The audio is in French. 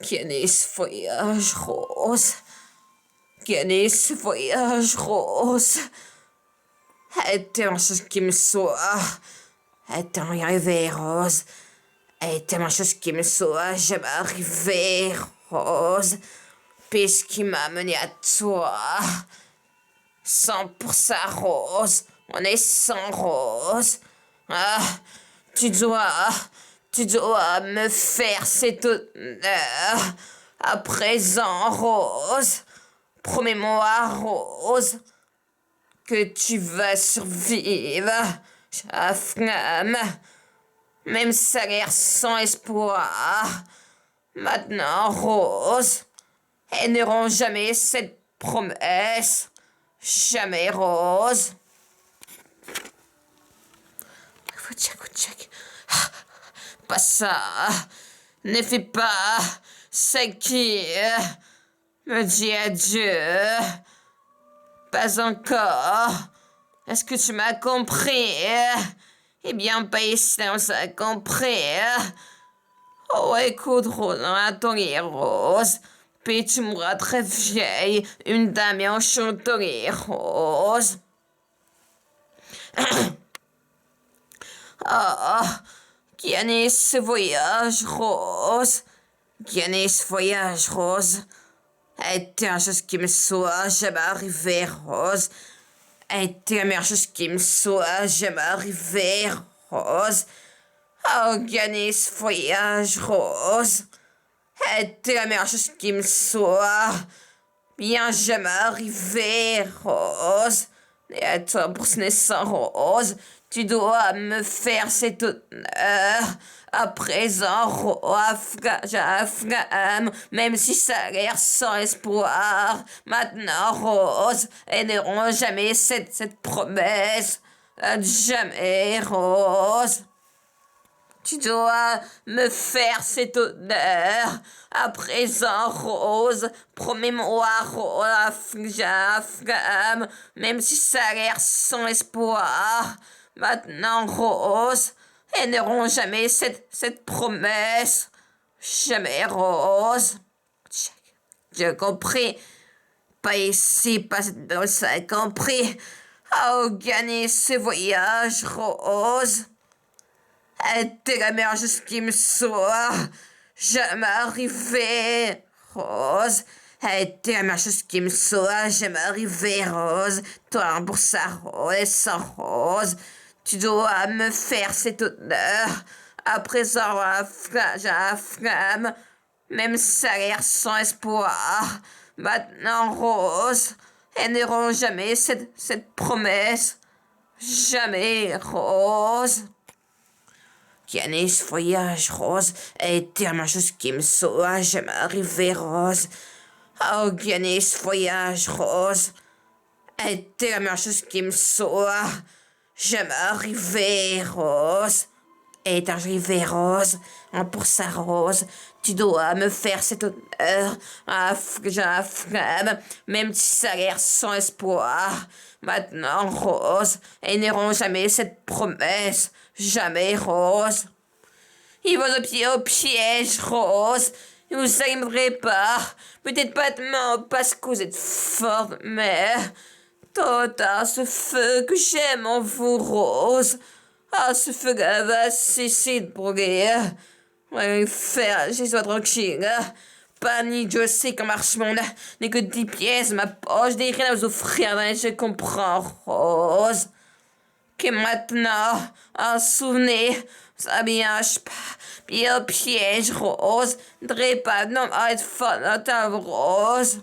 Guinness voyage rose. Guinness voyage rose. Était une chose qui me soit. Était un rêve rose. Était une chose qui me soit. Je m'arrivais rose. Puisqu'il m'a mené à toi. 100% rose. On est sans rose. Ah, tu dois me faire cet honneur. À présent, Rose. Promets-moi, Rose, que tu vas survivre. À flamme. Même si ça a l'air sans espoir. Maintenant, Rose. Elles n'auront jamais cette promesse. Jamais, Rose. Pas ça. Ne fais pas ce qui me dit adieu. Pas encore. Est-ce que tu m'as compris? Eh bien, pas ici, on s'est compris. Oh, écoute, Rose, attendez, Rose. Puis tu mourras très vieille, une dame enchantée, Rose. Ah, gagner ce voyage, Rose. Gagner ce voyage, Rose. Était une chose qui me soit jamais arrivée, Rose. Était la meilleure chose qui me soit jamais arrivée, Rose. Oh, gagner ce voyage, Rose. Était la meilleure chose qui me soit bien jamais arrivée, Rose. Et à toi, pour ce naissant, Rose, tu dois me faire cet honneur. À présent, roi flamme, même si ça a l'air sans espoir. Maintenant, Rose, elles n'auront jamais cette promesse. Jamais, Rose. Tu dois me faire cet honneur. À présent, Rose, promets-moi, Rose, flamme, même si ça a l'air sans espoir. Maintenant, Rose, elles n'auront jamais cette promesse. Jamais, Rose. J'ai compris. Pas ici, pas dans ça, compris. Oh, gagner ce voyage, Rose. Était la meilleure chose qui me soit jamais arrivée, Rose. Était la meilleure chose qui me soit jamais arrivée, Rose. Toi, pour ça, Rose, sans Rose, tu dois me faire cet honneur. À présent, la flamme, même si ça a l'air sans espoir. Maintenant, Rose, elles n'auront jamais cette promesse. Jamais, Rose. Gagner ce voyage, Rose, était la chose qui me soit jamais arrivée, Rose. Oh, gagner ce voyage, Rose, était la meilleure chose qui me soit jamais arrivée, Rose. Est arrivée, Rose. Pour ça, Rose, tu dois me faire cet honneur. Flamme, même si ça a l'air sans espoir. Maintenant, Rose, elles n'auront jamais cette promesse. Jamais, Rose. Ils vont au piège, Rose. Ils vous aimerez pas. Peut-être pas demain parce que vous êtes forte, mais... Tôt ce feu que j'aime en vous, Rose. Ah, ce feu va cesser de brûler. Ouais, faire, je sois tranquille. Pas ni je sais comment marche mon âme, n'est que 10 pièces, ma poche, des rien à vous offrir, je comprends, Rose. Que maintenant, un souvenir, ça bien, pas, bien piège, Rose, ne pas, non, arrête, Rose.